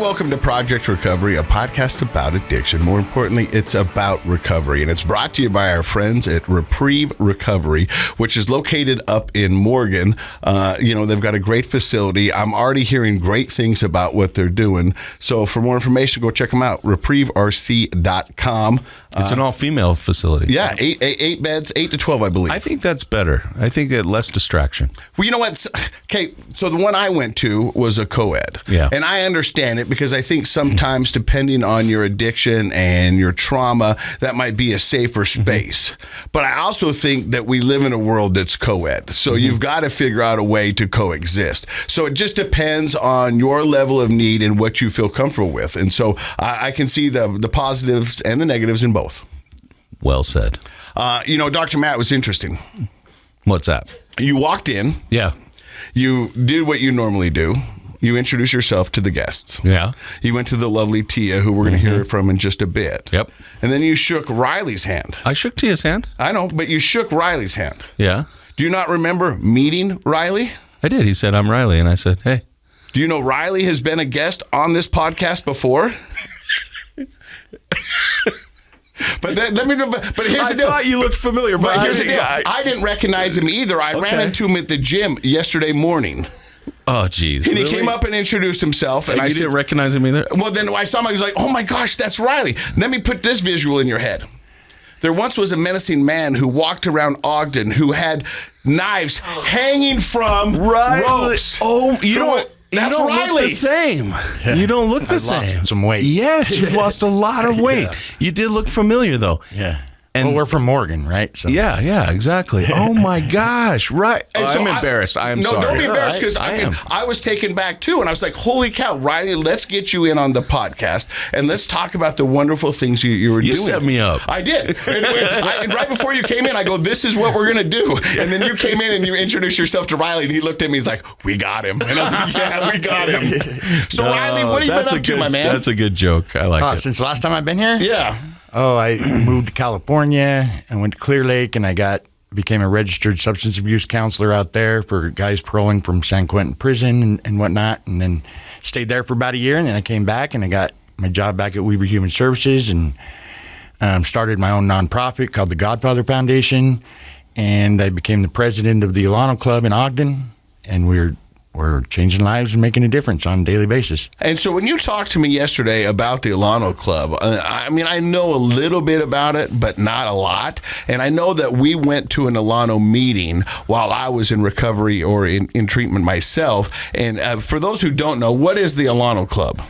welcome to Project Recovery, a podcast about addiction. More importantly, it's about recovery, and it's brought to you by our friends at Reprieve Recovery, which is located up in Morgan. They've got a great facility. I'm already hearing great things about what they're doing. So for more information, go check them out, reprieverc.com. It's an all-female facility. Yeah, eight beds, 8 to 12, I believe. I think that's better. I think that less distraction. Well, you know what? Okay, so the one I went to was a co-ed. Yeah. And I understand it because I think sometimes, depending on your addiction and your trauma, that might be a safer space. But I also think that we live in a world that's co-ed. So you've got to figure out a way to coexist. So it just depends on your level of need and what you feel comfortable with. And so I can see the positives and the negatives in both. Well said. Dr. Matt, was interesting. What's that? You walked in. Yeah. You did what you normally do. You introduced yourself to the guests. Yeah. You went to the lovely Tia, who we're going to hear from in just a bit. Yep. And then you shook Riley's hand. I shook Tia's hand. I know, but you shook Riley's hand. Yeah. Do you not remember meeting Riley? I did. He said, I'm Riley. And I said, hey. Do you know Riley has been a guest on this podcast before? But here's the deal. I thought you looked familiar, but here's the deal. I didn't recognize him either. I ran into him at the gym yesterday morning. Oh, geez. And he came up and introduced himself. And I didn't recognize him either? Well, then I saw him. I was like, oh, my gosh, that's Riley. Let me put this visual in your head. There once was a menacing man who walked around Ogden who had knives hanging from ropes. Oh, you don't Riley. look the same. Yeah. You don't look the same. Lost some weight. Yes, you've lost a lot of weight. Yeah. You did look familiar, though. Yeah. And we're from Morgan, right? So. Yeah, exactly. Oh my gosh, right. I'm embarrassed. I'm sorry. No, don't be embarrassed because I was taken back too, and I was like, holy cow, Riley, let's get you in on the podcast, and let's talk about the wonderful things you were doing. You set me up. I did. And right before you came in, I go, this is what we're going to do. And then you came in and you introduced yourself to Riley, and he looked at me, he's like, we got him. And I was like, yeah, we got him. So Riley, what have you been up to, my man? That's a good joke. I like it. Since the last time I've been here? Yeah. Oh, I moved to California and went to Clear Lake, and I became a registered substance abuse counselor out there for guys paroling from San Quentin prison and whatnot, and then stayed there for about a year, and then I came back and I got my job back at Weber Human Services and started my own nonprofit called the Godfather Foundation, and I became the president of the Alano Club in Ogden, and we're changing lives and making a difference on a daily basis. And so when you talked to me yesterday about the Alano Club, I know a little bit about it, but not a lot. And I know that we went to an Alano meeting while I was in recovery or in treatment myself. And for those who don't know, what is the Alano Club?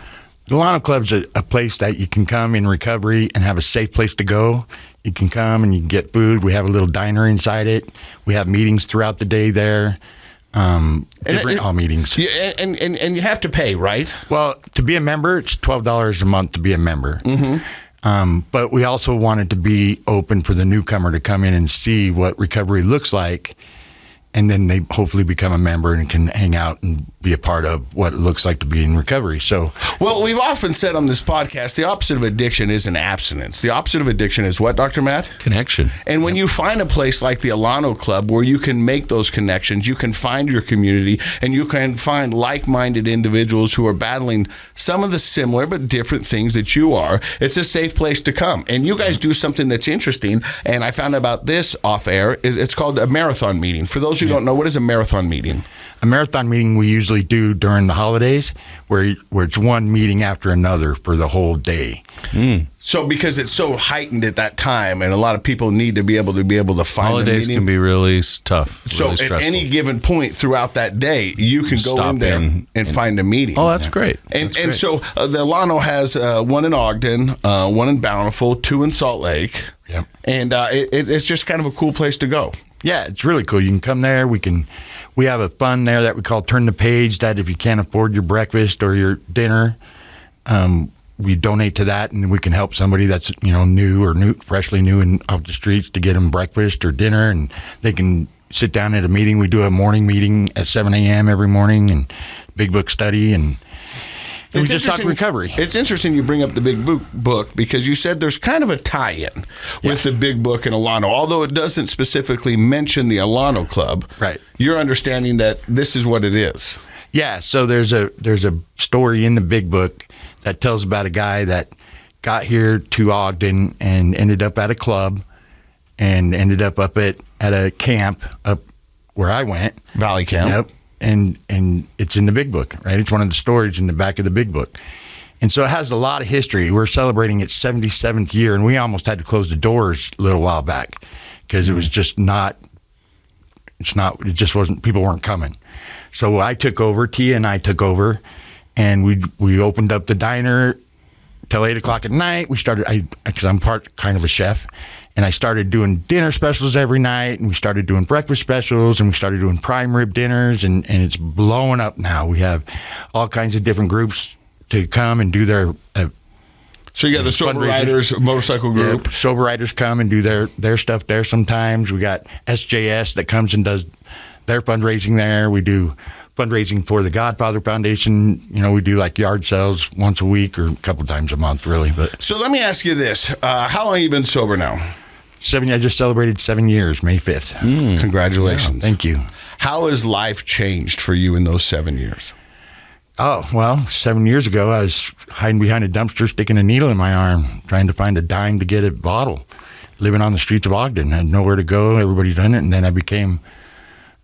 The Alano Club's a place that you can come in recovery and have a safe place to go. You can come and you can get food. We have a little diner inside it. We have meetings throughout the day there. All meetings. Yeah, and you have to pay, right? Well, to be a member, it's $12 a month to be a member. Mm-hmm. But we also wanted to be open for the newcomer to come in and see what recovery looks like, and then they hopefully become a member and can hang out and be a part of what it looks like to be in recovery. So, well, we've often said on this podcast, the opposite of addiction isn't abstinence. The opposite of addiction is what, Dr. Matt? Connection. And when you find a place like the Alano Club where you can make those connections, you can find your community, and you can find like-minded individuals who are battling some of the similar but different things that you are, it's a safe place to come. And you guys do something that's interesting, and I found out about this off air. It's called a marathon meeting. For those who don't know, what is a marathon meeting? A marathon meeting we usually do during the holidays, where it's one meeting after another for the whole day. Mm. So because it's so heightened at that time, and a lot of people need to be able to find holidays the meeting. Can be really tough. So really at stressful. any given point throughout that day, you can go in there and find a meeting. Oh, that's great. And so the Alano has one in Ogden, one in Bountiful, 2 in Salt Lake. Yep. And it's just kind of a cool place to go. Yeah, it's really cool. You can come there. We have a fund there that we call Turn the Page, that if you can't afford your breakfast or your dinner, we donate to that, and we can help somebody that's freshly new and off the streets to get them breakfast or dinner, and they can sit down at a meeting. We do a morning meeting at 7 a.m. every morning, and big book study, and we just talk recovery. It's interesting you bring up the big book because you said there's kind of a tie-in with the big book and Alano, although it doesn't specifically mention the Alano Club. Right. You're understanding that this is what it is. Yeah, so there's a story in the big book that tells about a guy that got here to Ogden and ended up at a club and ended up at a camp up where I went. Valley Camp. Yep. And it's in the big book, right? It's one of the stories in the back of the big book. And so it has a lot of history. We're celebrating its 77th year, and we almost had to close the doors a little while back because it was just it just wasn't, people weren't coming. So I took over, Tia and I took over, and we opened up the diner till 8 o'clock at night. We started, because I'm kind of a chef, and I started doing dinner specials every night, and we started doing breakfast specials, and we started doing prime rib dinners, and it's blowing up now. We have all kinds of different groups to come and do their so you got the Sober Riders motorcycle group. Yep. Sober Riders come and do their stuff there sometimes. We got SJS that comes and does their fundraising there. We do fundraising for the Godfather Foundation. We do like yard sales once a week or a couple times a month, really. But so let me ask you this: how long have you been sober now? 7. I just celebrated 7 years, May 5th. Congratulations! Yeah, thank you. How has life changed for you in those 7 years? Oh, well, 7 years ago, I was hiding behind a dumpster, sticking a needle in my arm, trying to find a dime to get a bottle, living on the streets of Ogden. I had nowhere to go. Everybody's done it. And then I became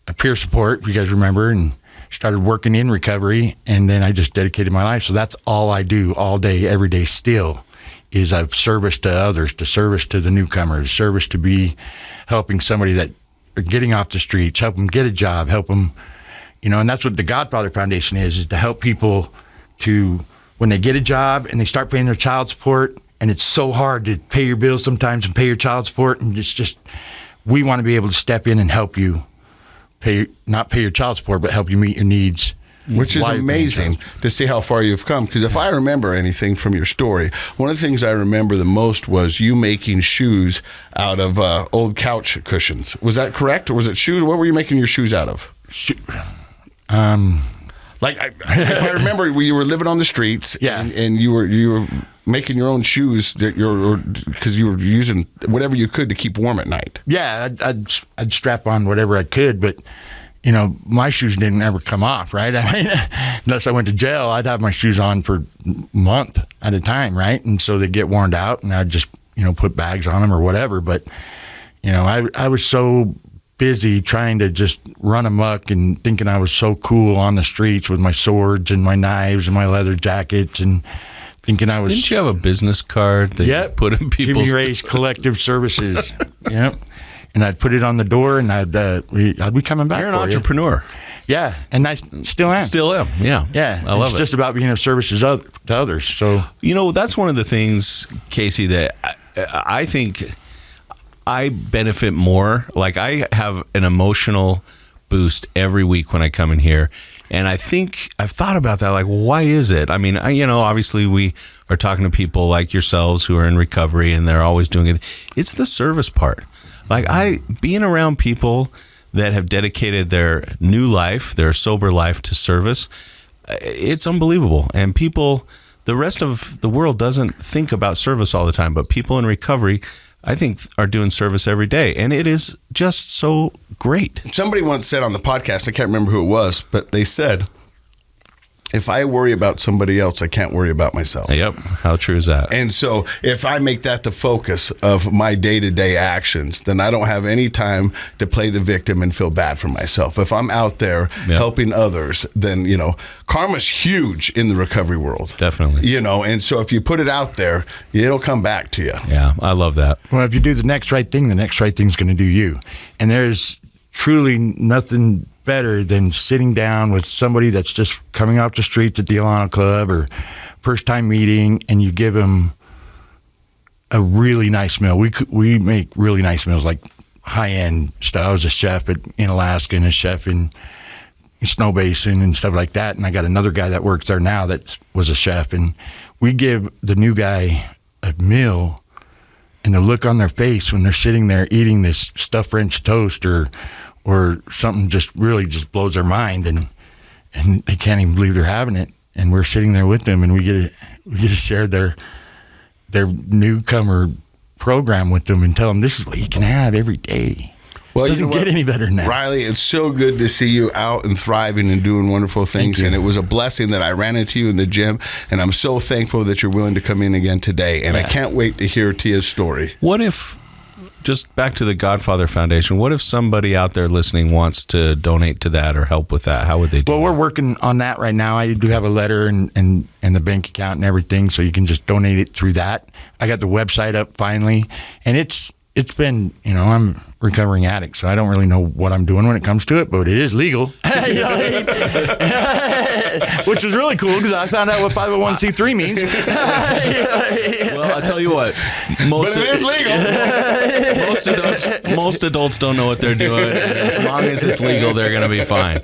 a peer support, if you guys remember, and started working in recovery. And then I just dedicated my life. So that's all I do all day, every day still, is I've service to others, to service to the newcomers, service to be helping somebody that are getting off the streets, help them get a job, help them. And that's what the Godfather Foundation is to help people to, when they get a job and they start paying their child support, and it's so hard to pay your bills sometimes and pay your child support, and it's just, we want to be able to step in and help you not pay your child support, but help you meet your needs. Which is amazing to see how far you've come. Because if I remember anything from your story, one of the things I remember the most was you making shoes out of old couch cushions. Was that correct? Or was it shoes? What were you making your shoes out of? I remember you were living on the streets, yeah, and you were making your own shoes because you were using whatever you could to keep warm at night. Yeah, I'd strap on whatever I could, but my shoes didn't ever come off, right? I mean, unless I went to jail, I'd have my shoes on for a month at a time, right? And so they'd get worn out, and I'd just put bags on them or whatever. But I was so busy trying to just run amok and thinking I was so cool on the streets with my swords and my knives and my leather jackets and thinking I was. Didn't you have a business card that you put in people's? Jimmy Ray's Collective Services. Yep. And I'd put it on the door, and I'd be coming back. You're an entrepreneur. Yeah, and I still am. Still am. Yeah. Yeah. I love it's just about being of service to others. So that's one of the things, Casey, that I think I benefit more. Like, I have an emotional boost every week when I come in here. And I think I've thought about that. Like, why is it? I mean, obviously we are talking to people like yourselves who are in recovery and they're always doing it. It's the service part. Like, being around people that have dedicated their new life, their sober life to service, it's unbelievable. And the rest of the world doesn't think about service all the time, but people in recovery, I think, are doing service every day. And it is just so great. Somebody once said on the podcast, I can't remember who it was, but they said, if I worry about somebody else, I can't worry about myself. Yep. How true is that? And so if I make that the focus of my day-to-day actions, then I don't have any time to play the victim and feel bad for myself. If I'm out there helping others, then, karma's huge in the recovery world. Definitely. And so if you put it out there, it'll come back to you. Yeah, I love that. Well, if you do the next right thing, the next right thing's going to do you. And there's truly nothing better than sitting down with somebody that's just coming off the streets at the Alano Club or first time meeting, and you give them a really nice meal. We make really nice meals, like high end stuff. I was a chef in Alaska and a chef in Snow Basin and stuff like that. And I got another guy that works there now that was a chef, and we give the new guy a meal, and the look on their face when they're sitting there eating this stuffed French toast or something just really just blows their mind, and they can't even believe they're having it. And we're sitting there with them, and we get to share their newcomer program with them and tell them this is what you can have every day. Well, Doesn't get any better than that. Riley, it's so good to see you out and thriving and doing wonderful things. And it was a blessing that I ran into you in the gym. And I'm so thankful that you're willing to come in again today. And I can't wait to hear Tia's story. What if, just back to the Godfather Foundation, what if somebody out there listening wants to donate to that or help with that? How would they do Well, that? we're working on that right now. I do have a letter and the bank account and everything, so you can just donate it through that. I got the website up finally, and it's been, I'm a recovering addict, so I don't really know what I'm doing when it comes to it, but it is legal. You know what I mean? Which was really cool because I found out what 501c3 means. Well, I'll tell you what. But it is legal. Most adults don't know what they're doing. And as long as it's legal, they're going to be fine.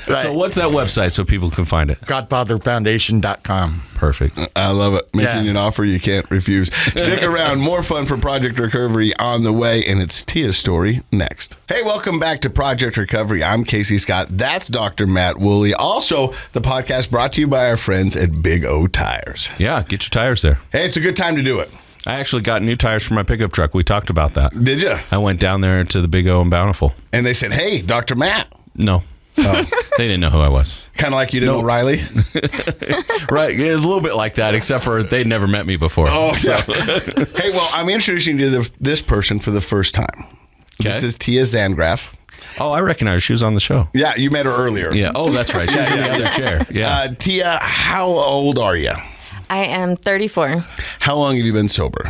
Right. So what's that website so people can find it? GodfatherFoundation.com. Perfect. I love it. Making an offer you can't refuse. Stick around. More fun for Project Recovery on the way, and it's Tia's story next. Hey, welcome back to Project Recovery. I'm Casey Scott. That's Dr. Matt Woolley. Also, the podcast brought to you by our friends at Big O Tires. Yeah, get your tires there. Hey, it's a good time to do it. I actually got new tires for my pickup truck. We talked about that. Did you? I went down there to the Big O in Bountiful. And they said, hey, Dr. Matt. No. They didn't know who I was. Kind of like you didn't know Riley. Right. It was a little bit like that, except for they'd never met me before. Oh, yeah. Hey, well, I'm introducing you to this person for the first time. This is Tia Zangraft. Oh, I recognize her. She was on the show. Yeah, you met her earlier. Yeah. Oh, that's right. She's in the other chair. Yeah. Tia, how old are you? I am 34. How long have you been sober?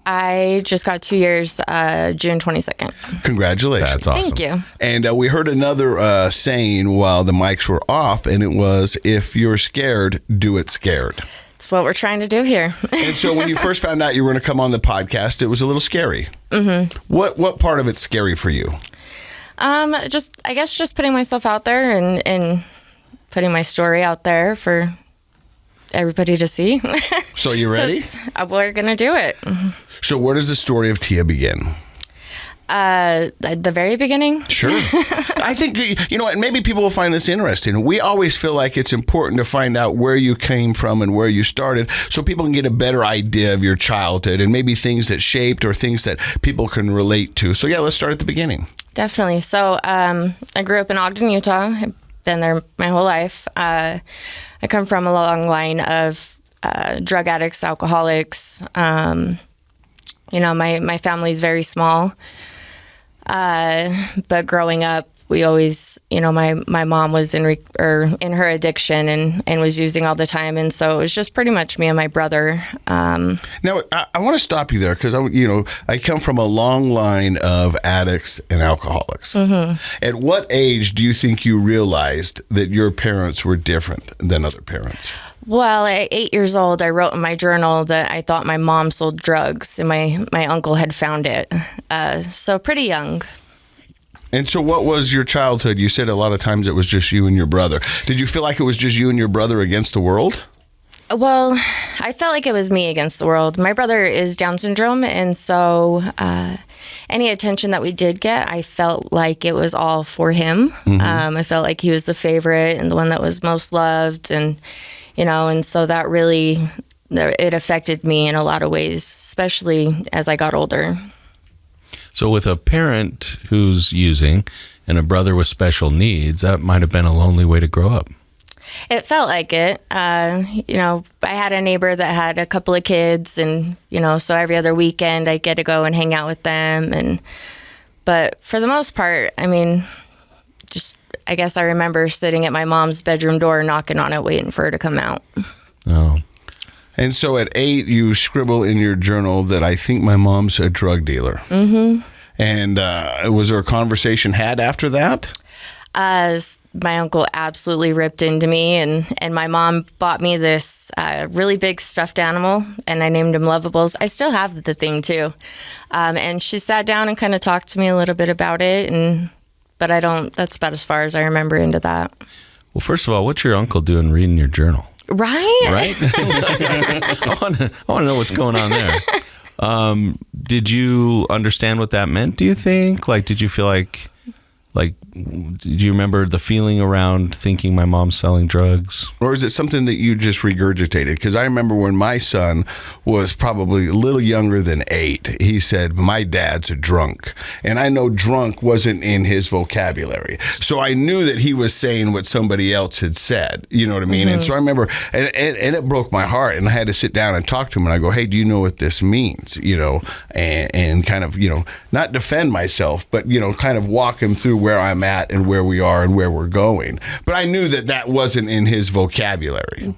I just got 2 years, June 22nd. Congratulations. That's awesome. Thank you. And we heard another saying while the mics were off, and it was, if you're scared, do it scared. That's what we're trying to do here. And so when you first found out you were going to come on the podcast, it was a little scary. Mm-hmm. What part of it's scary for you? I guess just putting myself out there and putting my story out there for everybody to see. So you ready? We're going to do it. So where does the story of Tia begin? At the very beginning. Sure. I think, you know what, maybe people will find this interesting. We always feel like it's important to find out where you came from and where you started so people can get a better idea of your childhood and maybe things that shaped or things that people can relate to. So yeah, let's start at the beginning. Definitely. So I grew up in Ogden, Utah. I've been there my whole life. I come from a long line of drug addicts, alcoholics. My family's very small. But growing up, we always, my mom was in her addiction and was using all the time. And so it was just pretty much me and my brother. Now, I want to stop you there because, I come from a long line of addicts and alcoholics. Mm-hmm. At what age do you think you realized that your parents were different than other parents? Well, at 8 years old, I wrote in my journal that I thought my mom sold drugs and my uncle had found it. So pretty young. And so what was your childhood? You said a lot of times it was just you and your brother. Did you feel like it was just you and your brother against the world? Well, I felt like it was me against the world. My brother is Down syndrome, and so any attention that we did get, I felt like it was all for him. Mm-hmm. I felt like he was the favorite and the one that was most loved, and so that really, it affected me in a lot of ways, especially as I got older. So with a parent who's using and a brother with special needs, that might have been a lonely way to grow up. It felt like it. I had a neighbor that had a couple of kids, and, so every other weekend I get to go and hang out with them. But for the most part, I guess I remember sitting at my mom's bedroom door, knocking on it, waiting for her to come out. Oh. And so at 8, you scribble in your journal that I think my mom's a drug dealer. Mm-hmm. And was there a conversation had after that? My uncle absolutely ripped into me, and my mom bought me this really big stuffed animal, and I named him Lovables. I still have the thing too. And she sat down and kind of talked to me a little bit about it, but that's about as far as I remember into that. Well, first of all, what's your uncle doing reading your journal? Right? I want to know what's going on there. Did you understand what that meant, do you think? Like, did you feel like Like, do you remember the feeling around thinking my mom's selling drugs? Or is it something that you just regurgitated? Because I remember when my son was probably a little younger than 8, he said, my dad's a drunk. And I know drunk wasn't in his vocabulary. So I knew that he was saying what somebody else had said. You know what I mean? And so I remember, and it broke my heart. And I had to sit down and talk to him. And I go, hey, do you know what this means? You know, and kind of, you know, not defend myself, but, you know, kind of walk him through where I'm at and where we are and where we're going. But I knew that that wasn't in his vocabulary.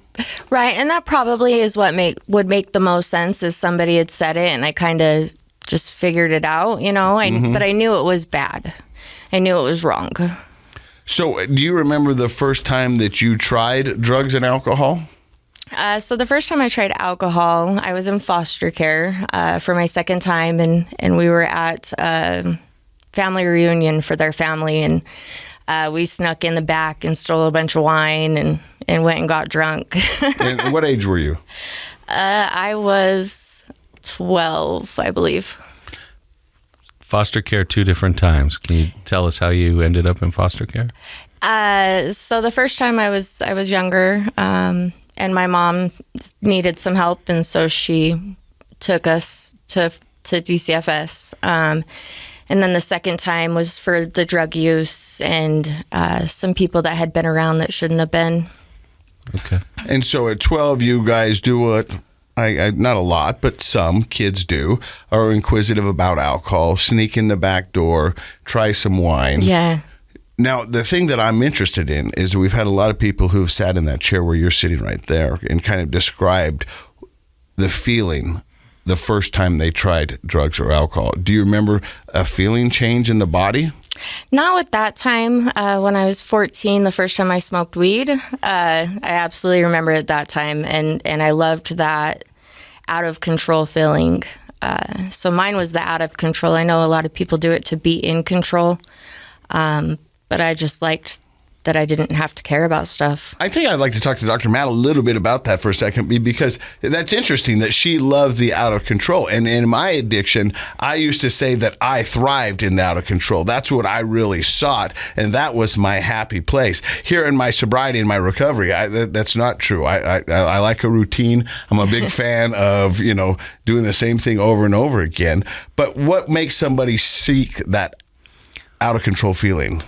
Right, and that probably is what would make the most sense is somebody had said it and I kind of just figured it out, you know. But I knew it was bad. I knew it was wrong. So do you remember the first time that you tried drugs and alcohol? So the first time I tried alcohol, I was in foster care for my second time, and we were at family reunion for their family, and we snuck in the back and stole a bunch of wine and went and got drunk. And what age were you? I was 12, I believe. Foster care 2 different times. Can you tell us how you ended up in foster care? So the first time I was younger, and my mom needed some help, and so she took us to DCFS. And then the second time was for the drug use and some people that had been around that shouldn't have been. Okay. And so at 12, you guys do what, I not a lot, but some kids do, are inquisitive about alcohol, sneak in the back door, try some wine. Yeah. Now, the thing that I'm interested in is we've had a lot of people who have sat in that chair where you're sitting right there and kind of described the feeling the first time they tried drugs or alcohol. Do you remember a feeling change in the body? Not at that time. When I was 14, the first time I smoked weed, I absolutely remember it that time, and I loved that out of control feeling. So mine was the out of control. I know a lot of people do it to be in control, but I just liked that I didn't have to care about stuff. I think I'd like to talk to Dr. Matt a little bit about that for a second, because that's interesting that she loved the out of control. And in my addiction, I used to say that I thrived in the out of control. That's what I really sought, and that was my happy place. Here in my sobriety and my recovery, that's not true. I like a routine. I'm a big fan of, you know, doing the same thing over and over again. But what makes somebody seek that out of control feeling?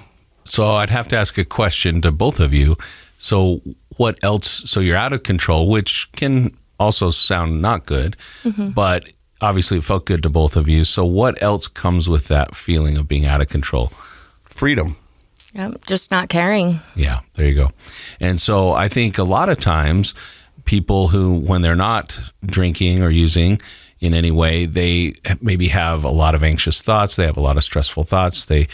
So I'd have to ask a question to both of you. So what else? So you're out of control, which can also sound not good, but obviously it felt good to both of you. So what else comes with that feeling of being out of control? Freedom. Yep, just not caring. Yeah, there you go. And so I think a lot of times people who, when they're not drinking or using in any way, they maybe have a lot of anxious thoughts. They have a lot of stressful thoughts. They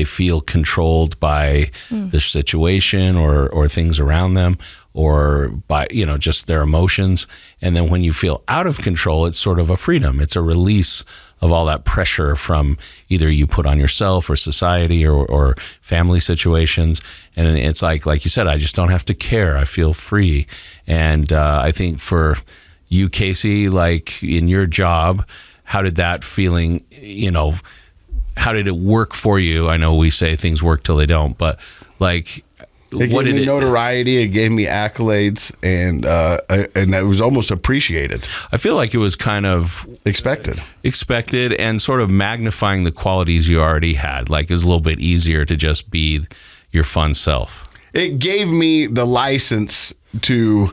feel controlled by the situation or things around them, or by, you know, just their emotions. And then when you feel out of control, it's sort of a freedom. It's a release of all that pressure from either you put on yourself or society or family situations. And it's like you said, I just don't have to care. I feel free. And I think for you, Casey, like in your job, how did that feeling, you know, how did it work for you? I know we say things work till they don't, but like, It gave me notoriety. It gave me accolades, and it was almost appreciated. I feel like it was kind of expected, and sort of magnifying the qualities you already had. Like it was a little bit easier to just be your fun self. It gave me the license to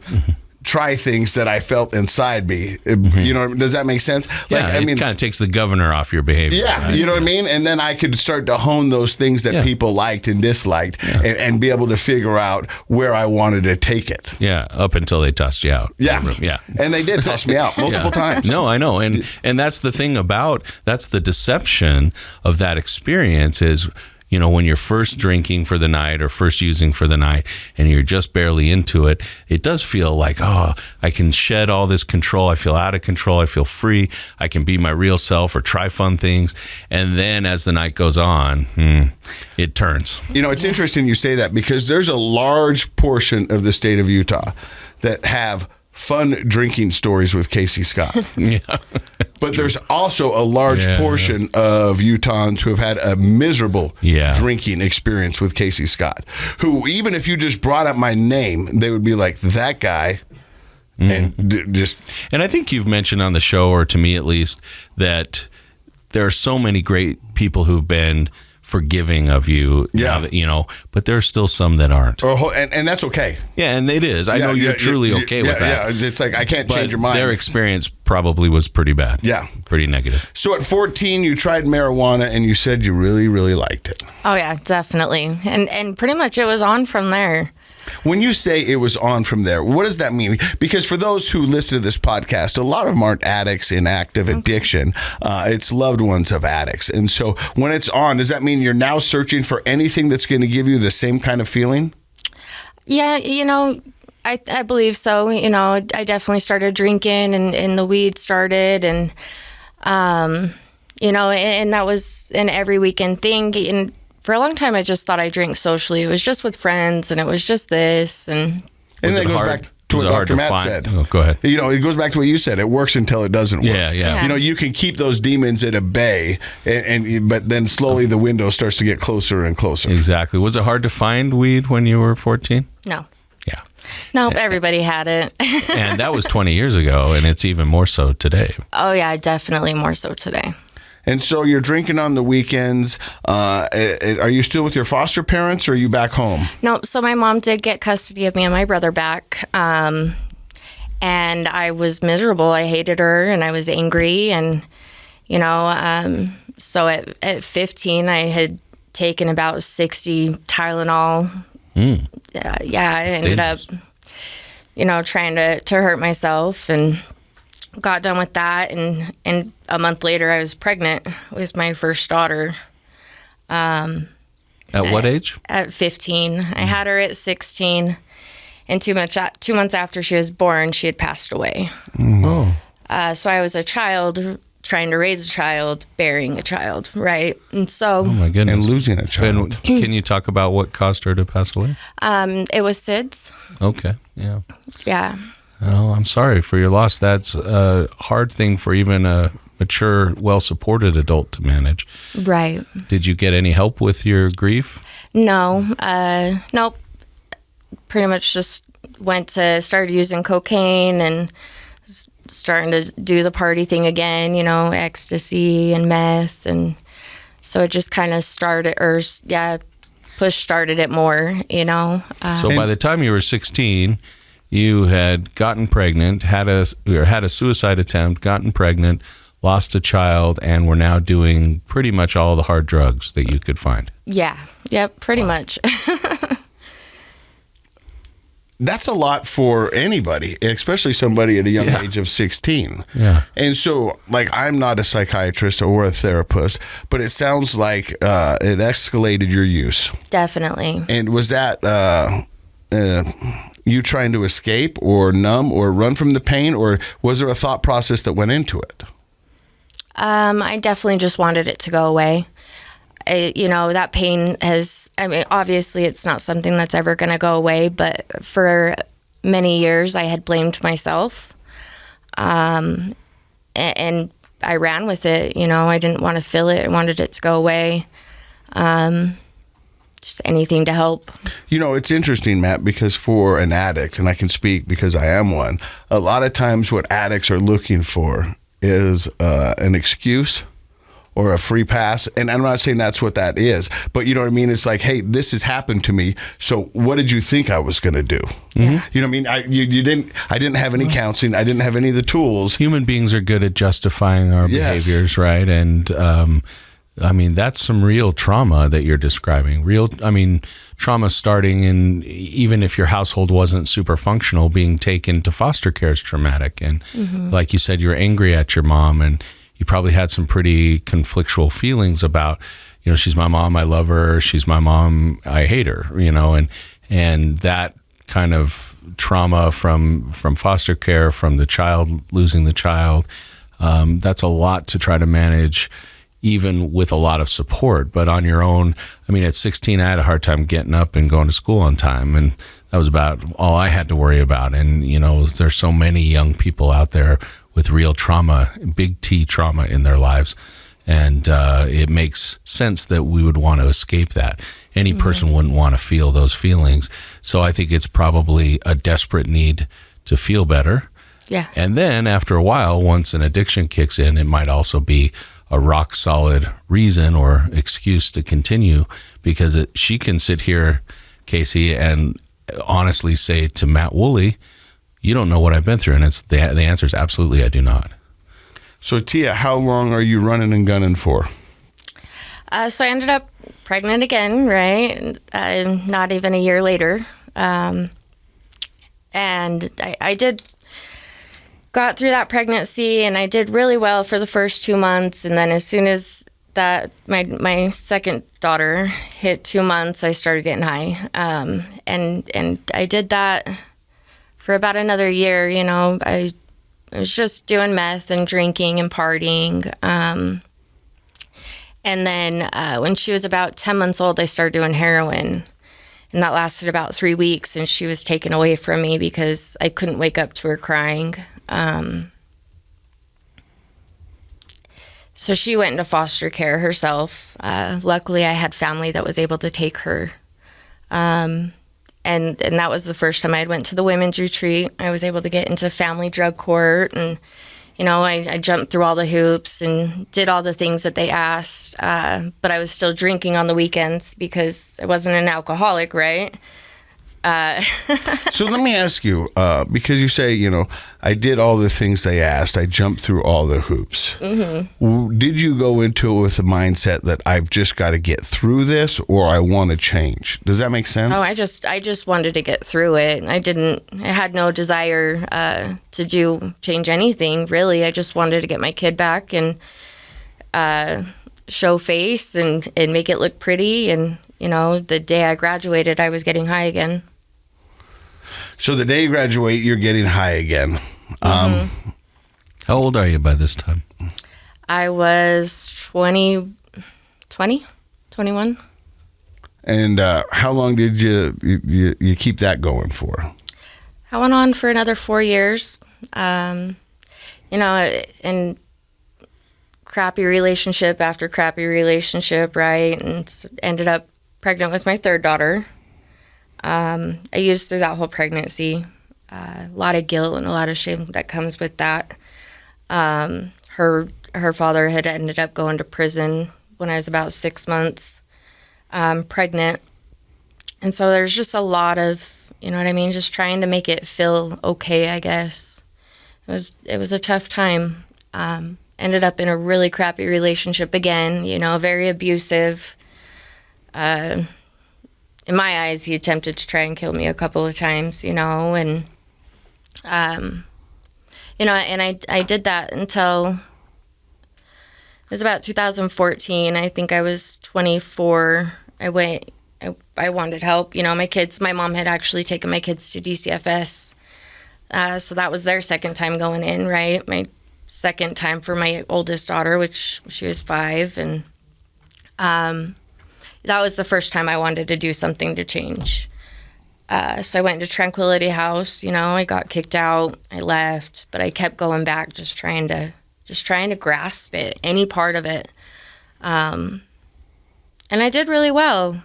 try things that I felt inside me. You know, does that make sense? Yeah, like, I mean, it kind of takes the governor off your behavior. Yeah, right? You know what I mean? And then I could start to hone those things that people liked and disliked, and be able to figure out where I wanted to take it. Yeah, up until they tossed you out. Yeah. And they did toss me out multiple times. No, I know. And that's the thing that's the deception of that experience is, you know, when you're first drinking for the night or first using for the night and you're just barely into it, it does feel like, oh, I can shed all this control. I feel out of control. I feel free. I can be my real self or try fun things. And then as the night goes on, it turns. You know, it's interesting you say that, because there's a large portion of the state of Utah that have fun drinking stories with Casey Scott. Yeah. But there's also a large portion of Utahns who have had a miserable drinking experience with Casey Scott, who, even if you just brought up my name, they would be like, that guy. And And I think you've mentioned on the show, or to me at least, that there are so many great people who've been forgiving of you, now that, but there's still some that aren't. And that's okay. Yeah, and it is. I know you're truly okay with that. Yeah, it's like, I can't change your mind. Their experience probably was pretty bad. Yeah. Pretty negative. So at 14, you tried marijuana and you said you really, really liked it. Oh, yeah, definitely. And pretty much it was on from there. When you say it was on from there, what does that mean? Because for those who listen to this podcast, a lot of them aren't addicts in active addiction. It's loved ones of addicts. And so when it's on, does that mean you're now searching for anything that's going to give you the same kind of feeling? Yeah, I believe so. I definitely started drinking and the weed started and, and that was an every weekend thing. And for a long time, I just thought I drank socially. It was just with friends, and it was just this. And then it goes back to what Dr. Matt said. Oh, go ahead. It goes back to what you said. It works until it doesn't work. Yeah. You can keep those demons at a bay, but then slowly the window starts to get closer and closer. Exactly. Was it hard to find weed when you were 14? No. Yeah. Nope, everybody had it. And that was 20 years ago, and it's even more so today. Oh, yeah, definitely more so today. And so you're drinking on the weekends. Are you still with your foster parents, or are you back home? No, so my mom did get custody of me and my brother back. And I was miserable. I hated her and I was angry. And, so at 15, I had taken about 60 Tylenol. I ended up, trying to hurt myself and got done with that. And a month later, I was pregnant with my first daughter. At what age? At 15. I had her at 16. And 2 months after she was born, she had passed away. Oh. So I was a child trying to raise a child, bearing a child, right? And so... Oh, my goodness. And losing a child. And can you talk about what caused her to pass away? It was SIDS. Okay, yeah. Yeah. Oh, I'm sorry for your loss. That's a hard thing for even a mature, well-supported adult to manage. Right. Did you get any help with your grief? No. Nope. Pretty much just started using cocaine and starting to do the party thing again, ecstasy and meth. And so it just kind of started, started it more, So by the time you were 16... you had gotten pregnant, had a suicide attempt, gotten pregnant, lost a child, and were now doing pretty much all the hard drugs that you could find. Yeah. Yep. Pretty much. That's a lot for anybody, especially somebody at a young age of 16. Yeah. And so, I'm not a psychiatrist or a therapist, but it sounds like it escalated your use. Definitely. And was that... you trying to escape or numb or run from the pain, or was there a thought process that went into it? I definitely just wanted it to go away. That pain obviously it's not something that's ever going to go away, but for many years I had blamed myself. And I ran with it, I didn't want to feel it. I wanted it to go away. Just anything to help. It's interesting, Matt, because for an addict, and I can speak because I am one, a lot of times what addicts are looking for is an excuse or a free pass. And I'm not saying that's what that is, but you know what I mean? It's like, hey, this has happened to me. So what did you think I was going to do? Mm-hmm. You know what I mean? I didn't have any counseling. I didn't have any of the tools. Human beings are good at justifying our behaviors, right? And, that's some real trauma that you're describing. Trauma starting in, even if your household wasn't super functional, being taken to foster care is traumatic. And like you said, you were angry at your mom, and you probably had some pretty conflictual feelings about, she's my mom, I love her. She's my mom, I hate her, and that kind of trauma from foster care, from the child, losing the child, that's a lot to try to manage, even with a lot of support. But on your own, at 16, I had a hard time getting up and going to school on time. And that was about all I had to worry about. And, there's so many young people out there with real trauma, big T trauma in their lives. And it makes sense that we would want to escape that. Any person wouldn't want to feel those feelings. So I think it's probably a desperate need to feel better. Yeah. And then after a while, once an addiction kicks in, it might also be a rock solid reason or excuse to continue, because she can sit here, Casey, and honestly say to Matt Woolley, you don't know what I've been through. And the answer is absolutely, I do not. So, Tia, how long are you running and gunning for? So I ended up pregnant again, right? Not even a year later. And I got through that pregnancy, and I did really well for the first 2 months. And then as soon as that my second daughter hit 2 months, I started getting high. And I did that for about another year. I was just doing meth and drinking and partying. And then when she was about 10 months old, I started doing heroin. And that lasted about 3 weeks, and she was taken away from me because I couldn't wake up to her crying. So she went into foster care herself. Luckily, I had family that was able to take her. And that was the first time I went to the women's retreat. I was able to get into family drug court, and I jumped through all the hoops and did all the things that they asked. But I was still drinking on the weekends because I wasn't an alcoholic, right? So let me ask you, because you say, I did all the things they asked. I jumped through all the hoops. Mm-hmm. Did you go into it with the mindset that I've just got to get through this, or I want to change? Does that make sense? Oh, I just wanted to get through it. I had no desire to change anything, really. I just wanted to get my kid back and show face and make it look pretty. And, the day I graduated, I was getting high again. So the day you graduate, you're getting high again. How old are you by this time? I was 21. And how long did you keep that going for? I went on for another 4 years. And crappy relationship after crappy relationship, right? And ended up pregnant with my third daughter. I used through that whole pregnancy. A lot of guilt and a lot of shame that comes with that. Her father had ended up going to prison when I was about 6 months pregnant. And so there's just a lot of, just trying to make it feel okay, I guess. It was a tough time. Ended up in a really crappy relationship again, very abusive. In my eyes, he attempted to try and kill me a couple of times, and I did that until it was about 2014. I think I was 24. I wanted help. My mom had actually taken my kids to DCFS. So that was their second time going in, right? My second time for my oldest daughter, which she was 5. And that was the first time I wanted to do something to change. So I went to Tranquility House. I got kicked out. I left, but I kept going back, just trying to grasp it, any part of it. And I did really well.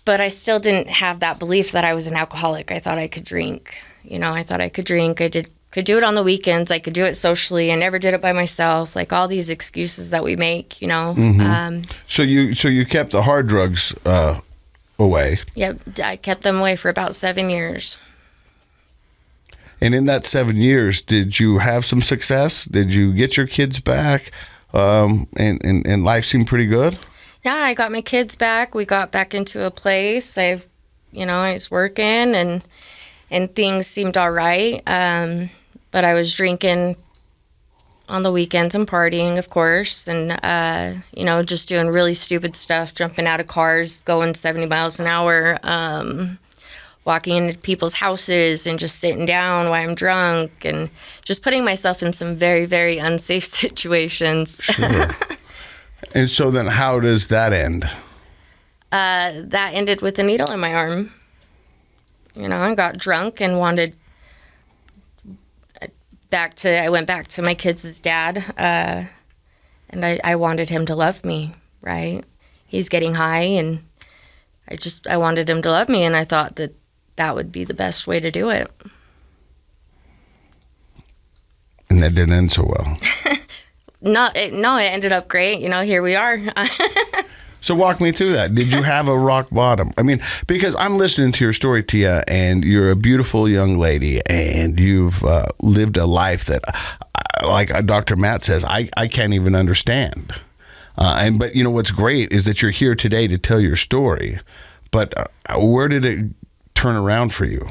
But I still didn't have that belief that I was an alcoholic. I thought I could drink. I thought I could drink. I could do it on the weekends. I could do it socially. I never did it by myself. Like all these excuses that we make, Mm-hmm. So you kept the hard drugs away. Yep, I kept them away for about 7 years. And in that 7 years, did you have some success? Did you get your kids back? And life seemed pretty good? Yeah, I got my kids back. We got back into a place. I was working and things seemed all right. But I was drinking on the weekends and partying, of course, and, just doing really stupid stuff, jumping out of cars, going 70 miles an hour, walking into people's houses and just sitting down while I'm drunk and just putting myself in some very, very unsafe situations. Sure. And so then how does that end? That ended with a needle in my arm. I got drunk and wanted I went back to my kids' dad, and I wanted him to love me, right? He's getting high, and I wanted him to love me, and I thought that would be the best way to do it. And that didn't end so well. It ended up great. Here we are. So walk me through that. Did you have a rock bottom? I mean, because I'm listening to your story, Tia, and you're a beautiful young lady, and you've lived a life that, like Dr. Matt says, I can't even understand. But what's great is that you're here today to tell your story. But where did it turn around for you?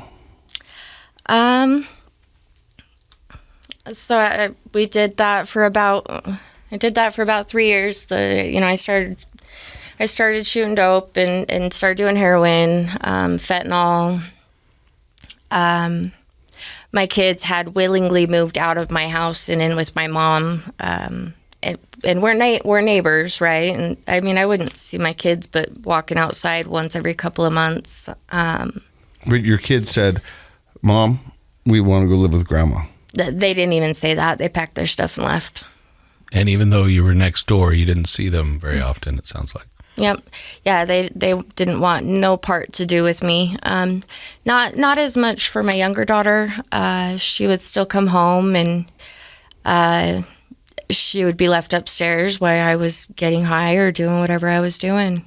So we did that for about 3 years. I started shooting dope and started doing heroin, fentanyl. My kids had willingly moved out of my house and in with my mom. And we're neighbors, right? And I mean, I wouldn't see my kids, but walking outside once every couple of months. But your kids said, "Mom, we want to go live with Grandma." They didn't even say that. They packed their stuff and left. And even though you were next door, you didn't see them very often, it sounds like. Yep. Yeah, they didn't want no part to do with me. Not as much for my younger daughter. She would still come home, and she would be left upstairs while I was getting high or doing whatever I was doing,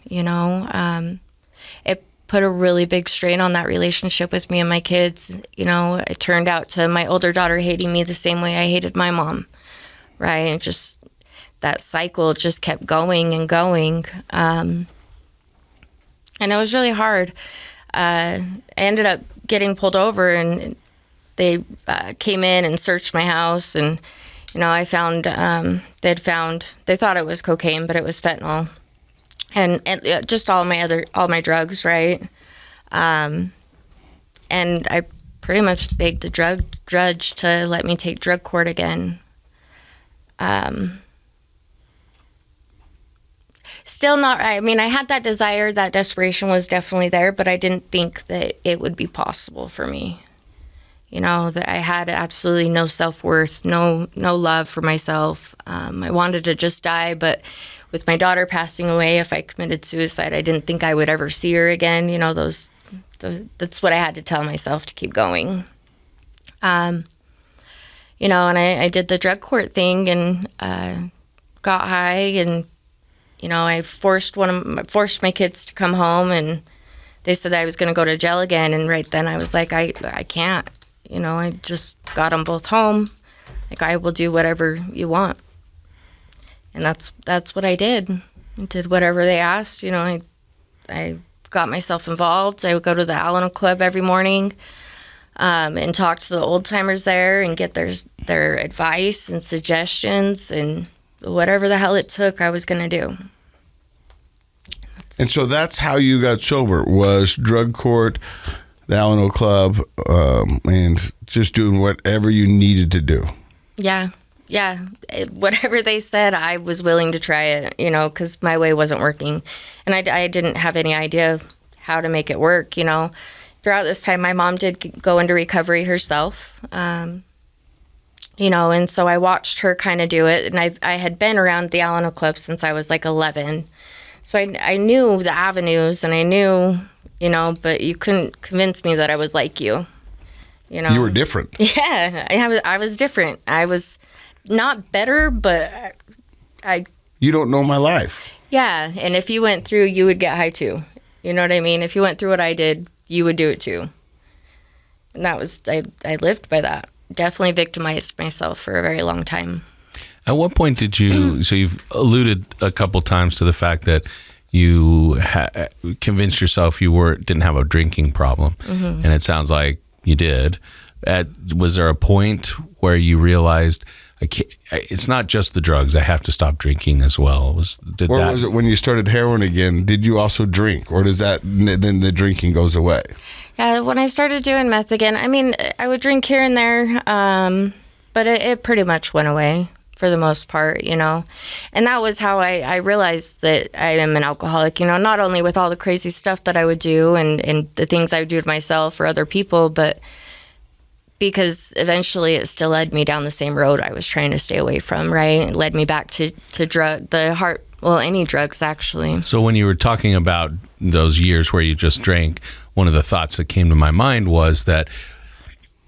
It put a really big strain on that relationship with me and my kids. It turned out to my older daughter hating me the same way I hated my mom, right? And just that cycle just kept going and going. And it was really hard. I ended up getting pulled over, and they came in and searched my house, and I found they thought it was cocaine, but it was fentanyl, and just all my drugs, right? And I pretty much begged the drug judge to let me take drug court again. Still not. I mean, I had that desire, that desperation was definitely there, but I didn't think that it would be possible for me. That I had absolutely no self-worth, no love for myself. I wanted to just die, but with my daughter passing away, if I committed suicide, I didn't think I would ever see her again. That's what I had to tell myself to keep going. And I did the drug court thing and got high, and I forced my kids to come home, and they said that I was going to go to jail again. And right then I was like, I can't. I just got them both home. Like, I will do whatever you want. And that's what I did. I did whatever they asked. I got myself involved. I would go to the Alano Club every morning and talk to the old timers there and get their advice and suggestions, and whatever the hell it took, I was going to do. And so that's how you got sober, was drug court, the Alano Club, and just doing whatever you needed to do. Yeah. Whatever they said, I was willing to try it, because my way wasn't working. And I didn't have any idea how to make it work, Throughout this time, my mom did go into recovery herself, and so I watched her kind of do it. And I had been around the Alano Club since I was like 11. So I knew the avenues, and I knew, but you couldn't convince me that I was like you. You were different. Yeah, I was different. I was not better, but I... You don't know my life. Yeah, and if you went through, you would get high too. You know what I mean? If you went through what I did, you would do it too. And that was, I lived by that. Definitely victimized myself for a very long time. At what point did you, so you've alluded a couple times to the fact that you convinced yourself you didn't have a drinking problem, and it sounds like you did. Was there a point where you realized, it's not just the drugs, I have to stop drinking as well? Was it when you started heroin again, did you also drink, or then the drinking goes away? Yeah, when I started doing meth again, I mean, I would drink here and there, but it pretty much went away for the most part, And that was how I realized that I am an alcoholic, not only with all the crazy stuff that I would do and the things I would do to myself or other people, but because eventually it still led me down the same road I was trying to stay away from, right? It led me back to any drugs, actually. So when you were talking about those years where you just drank, one of the thoughts that came to my mind was that,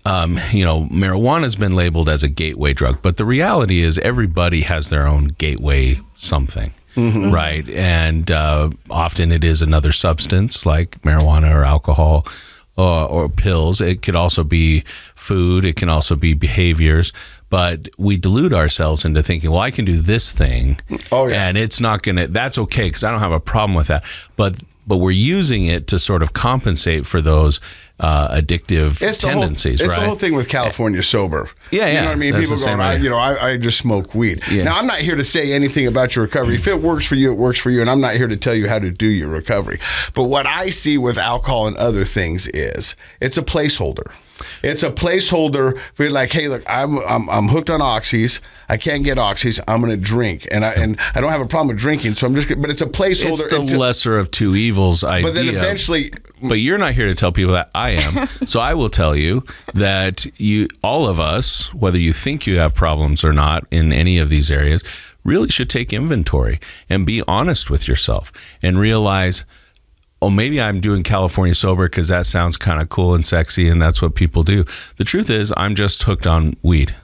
marijuana has been labeled as a gateway drug, but the reality is everybody has their own gateway something, right? And often it is another substance like marijuana or alcohol or pills. It could also be food. It can also be behaviors. But we delude ourselves into thinking, well, I can do this thing, and it's not going to, that's okay because I don't have a problem with that. But we're using it to sort of compensate for those addictive tendencies, right? It's the whole thing with California sober. Yeah, You know what I mean? That's People the go, same way. I just smoke weed. Yeah. Now, I'm not here to say anything about your recovery. If it works for you, it works for you. And I'm not here to tell you how to do your recovery. But what I see with alcohol and other things is it's a placeholder. It's a placeholder for like, hey, look, I'm hooked on oxys. I can't get oxys. I'm going to drink, and I don't have a problem with drinking. So I'm just. But it's a placeholder. It's the lesser of two evils idea. But then eventually. But you're not here to tell people that. I am. So I will tell you that all of us, whether you think you have problems or not in any of these areas, really should take inventory and be honest with yourself and realize, oh, maybe I'm doing California sober because that sounds kind of cool and sexy and that's what people do. The truth is, I'm just hooked on weed.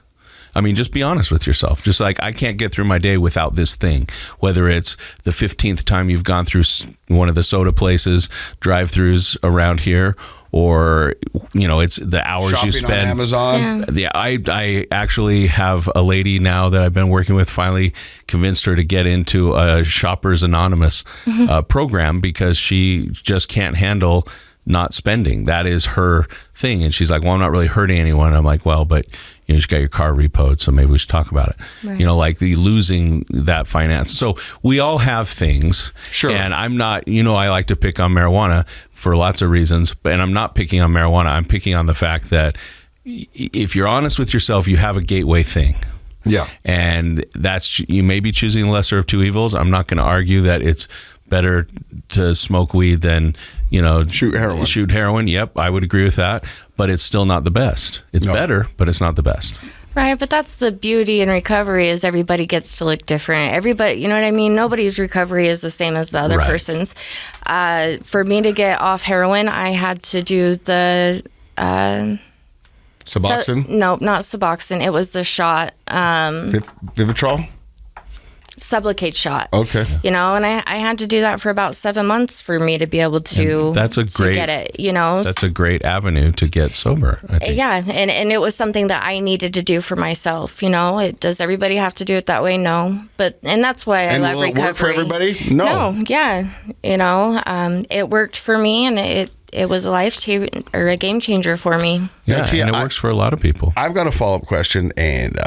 I mean, just be honest with yourself. Just like, I can't get through my day without this thing. Whether it's the 15th time you've gone through one of the soda places, drive-thrus around here, or it's the hours shopping you spend on Amazon. Yeah, I actually have a lady now that I've been working with. Finally convinced her to get into a Shoppers Anonymous program because she just can't handle not spending. That is her thing. And she's like, well, I'm not really hurting anyone. I'm like, well, but you just got your car repoed, so maybe we should talk about it. Right. Like the losing that finance. So we all have things. Sure. And I'm not, I like to pick on marijuana for lots of reasons, and I'm not picking on marijuana. I'm picking on the fact that if you're honest with yourself, you have a gateway thing. Yeah. And you may be choosing the lesser of two evils. I'm not going to argue that it's better to smoke weed than, shoot heroin. Shoot heroin. Yep, I would agree with that. But it's still not the best. It's better, but it's not the best. Right, but that's the beauty in recovery is everybody gets to look different. Everybody, you know what I mean? Nobody's recovery is the same as the other person's. For me to get off heroin, I had to do the... Suboxone? No, not Suboxone. It was the shot. Vivitrol? Sublocade shot. Okay. And I had to do that for about 7 months for me to be able to, to get it, That's a great avenue to get sober, I think. Yeah, and it was something that I needed to do for myself, Does everybody have to do it that way? No. And that's why I love recovery. Will it work for everybody? No. Yeah. It worked for me, and it was a a game changer for me. Yeah, Tia, and it works for a lot of people. I've got a follow-up question, and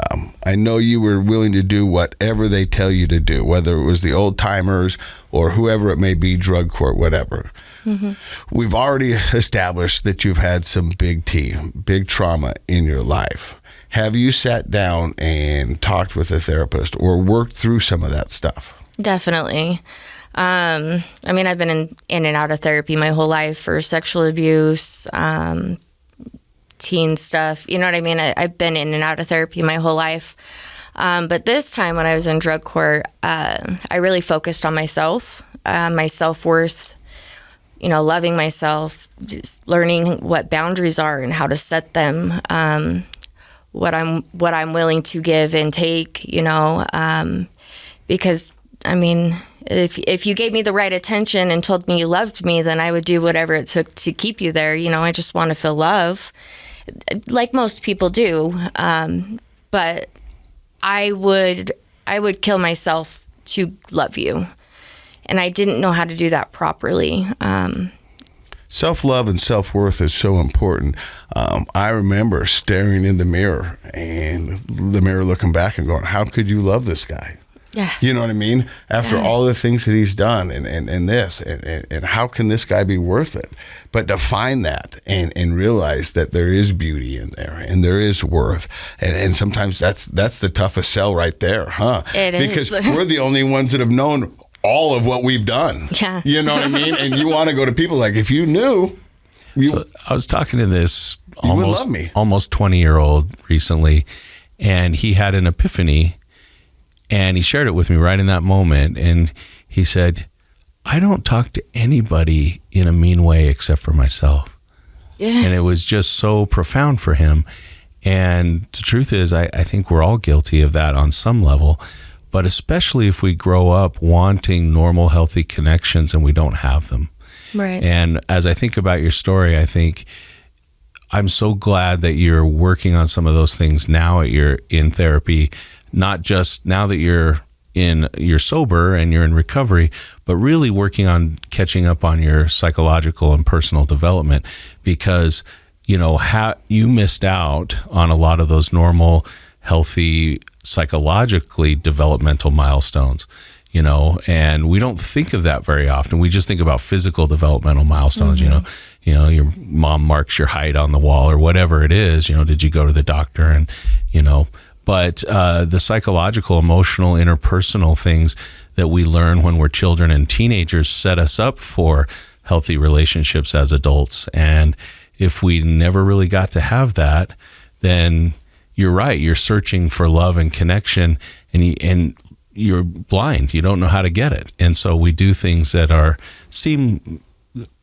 I know you were willing to do whatever they tell you to do, whether it was the old timers or whoever it may be, drug court, whatever. Mm-hmm. We've already established that you've had some big trauma in your life. Have you sat down and talked with a therapist or worked through some of that stuff? Definitely. I've been in and out of therapy my whole life for sexual abuse, teen stuff. You know what I mean? I've been in and out of therapy my whole life. But this time when I was in drug court, I really focused on myself, my self-worth, loving myself, just learning what boundaries are and how to set them, what I'm willing to give and take, because if you gave me the right attention and told me you loved me, then I would do whatever it took to keep you there. I just want to feel love, like most people do. But I would kill myself to love you, and I didn't know how to do that properly. Self-love and self-worth is so important. I remember staring in the mirror and the mirror looking back and going, how could you love this guy? Yeah. You know what I mean? After all the things that he's done and this, and how can this guy be worth it? But to find that and realize that there is beauty in there and there is worth. And sometimes that's the toughest sell right there, huh? It is. Because we're the only ones that have known all of what we've done. Yeah. You know what I mean? And you want to go to people like, if you knew. So I was talking to this would love me. almost 20-year-old recently, and he had an epiphany, and he shared it with me right in that moment. And he said, I don't talk to anybody in a mean way except for myself. Yeah. And it was just so profound for him. And the truth is, I think we're all guilty of that on some level, but especially if we grow up wanting normal, healthy connections and we don't have them. Right. And as I think about your story, I think I'm so glad that you're working on some of those things now you're in therapy, not just now that you're sober and you're in recovery, but really working on catching up on your psychological and personal development, because you missed out on a lot of those normal, healthy, psychologically developmental milestones, and we don't think of that very often. We just think about physical developmental milestones, your mom marks your height on the wall or whatever it is, did you go to the doctor? And, but the psychological, emotional, interpersonal things that we learn when we're children and teenagers set us up for healthy relationships as adults. And if we never really got to have that, then you're right. You're searching for love and connection, and you're blind. You don't know how to get it. And so we do things that seem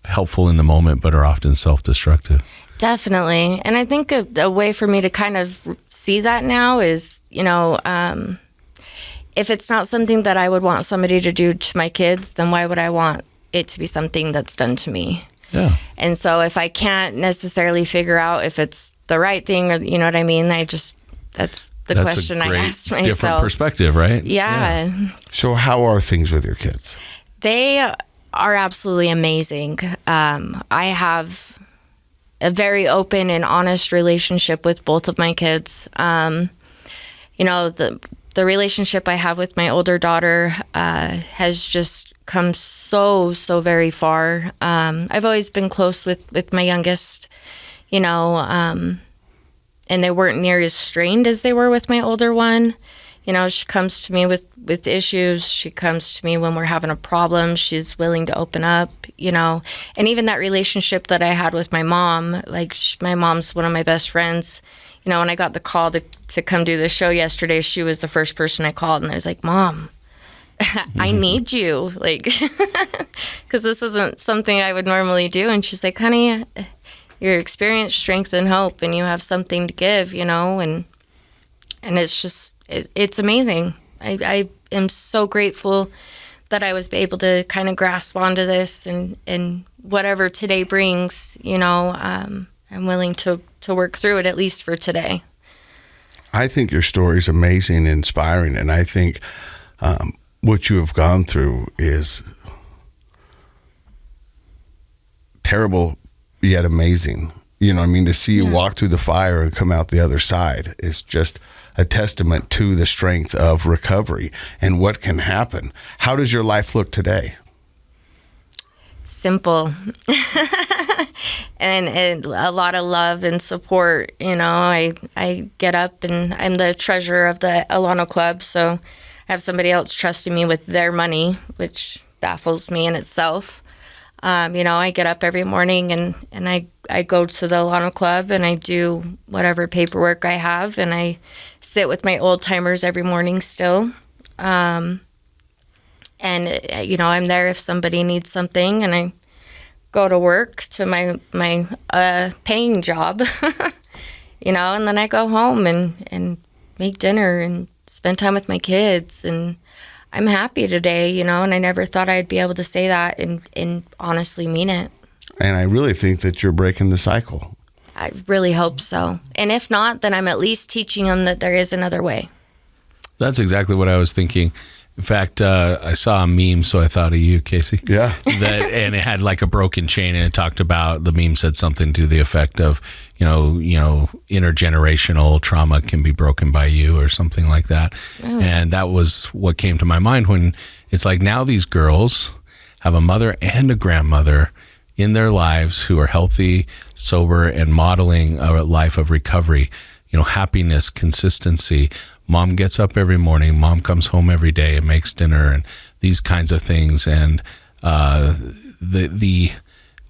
helpful in the moment, but are often self-destructive. Definitely. And I think a way for me to kind of see that now is, if it's not something that I would want somebody to do to my kids, then why would I want it to be something that's done to me? Yeah. And so if I can't necessarily figure out if it's the right thing, or you know what I mean, that's the question I asked myself. Different perspective, right? Yeah. So how are things with your kids? They are absolutely amazing. I have a very open and honest relationship with both of my kids. The relationship I have with my older daughter has just come so very far. I've always been close with my youngest, and they weren't near as strained as they were with my older one. She comes to me with issues. She comes to me when we're having a problem. She's willing to open up, and even that relationship that I had with my mom, my mom's one of my best friends. When I got the call to come do the show yesterday, she was the first person I called, and I was like, Mom, I need you, because this isn't something I would normally do. And she's like, honey, your experience, strength, and hope, and you have something to give, and it's just, it's amazing. I am so grateful that I was able to kind of grasp onto this, and whatever today brings, I'm willing to work through it, at least for today. I think your story is amazing and inspiring, and I think what you have gone through is terrible yet amazing. To see you walk through the fire and come out the other side is just a testament to the strength of recovery and what can happen. How does your life look today? Simple. and a lot of love and support. I get up, and I'm the treasurer of the Alano Club, so I have somebody else trusting me with their money, which baffles me in itself. I get up every morning and I go to the Alano Club, and I do whatever paperwork I have, and I sit with my old timers every morning still. And I'm there if somebody needs something, and I go to work to my paying job, and then I go home and make dinner and spend time with my kids, and I'm happy today, and I never thought I'd be able to say that and honestly mean it. And I really think that you're breaking the cycle. I really hope so. And if not, then I'm at least teaching them that there is another way. That's exactly what I was thinking. In fact, I saw a meme, so I thought of you, Casey. Yeah. And it had like a broken chain, and it talked about, the meme said something to the effect of, intergenerational trauma can be broken by you, or something like that. Oh. And that was what came to my mind when it's like, now these girls have a mother and a grandmother in their lives who are healthy, sober, and modeling a life of recovery, happiness, consistency. Mom gets up every morning, mom comes home every day and makes dinner, and these kinds of things. And the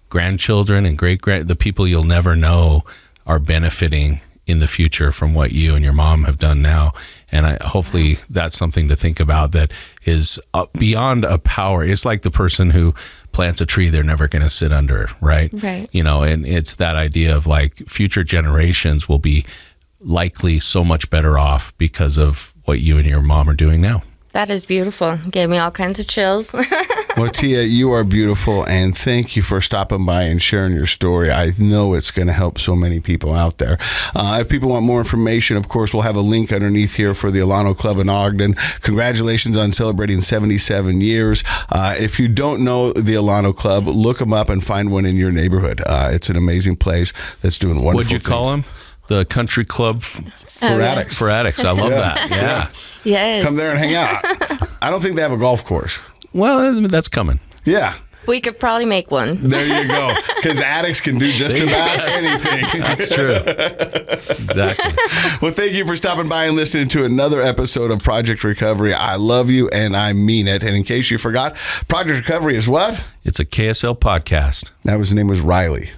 grandchildren and the people you'll never know are benefiting in the future from what you and your mom have done now. And hopefully that's something to think about that is beyond a power. It's like the person who plants a tree they're never going to sit under, right? Right. You know, and it's that idea of like future generations will be likely so much better off because of what you and your mom are doing now. That is beautiful. Gave me all kinds of chills. Well, Tia, you are beautiful, and thank you for stopping by and sharing your story. I know it's going to help so many people out there. If people want more information, of course, we'll have a link underneath here for the Alano Club in Ogden. Congratulations on celebrating 77 years. If you don't know the Alano Club, look them up and find one in your neighborhood. It's an amazing place that's doing wonderful What'd you call them? The Country Club for addicts. For addicts. I love that. Yeah. Yes. Come there and hang out. I don't think they have a golf course. Well, that's coming. Yeah. We could probably make one. There you go. Because addicts can do just about anything. That's true. Exactly. Well, thank you for stopping by and listening to another episode of Project Recovery. I love you, and I mean it. And in case you forgot, Project Recovery is what? It's a KSL podcast. That was his name was Riley.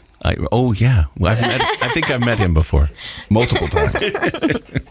Oh, yeah. Well, I think I've met him before. Multiple times.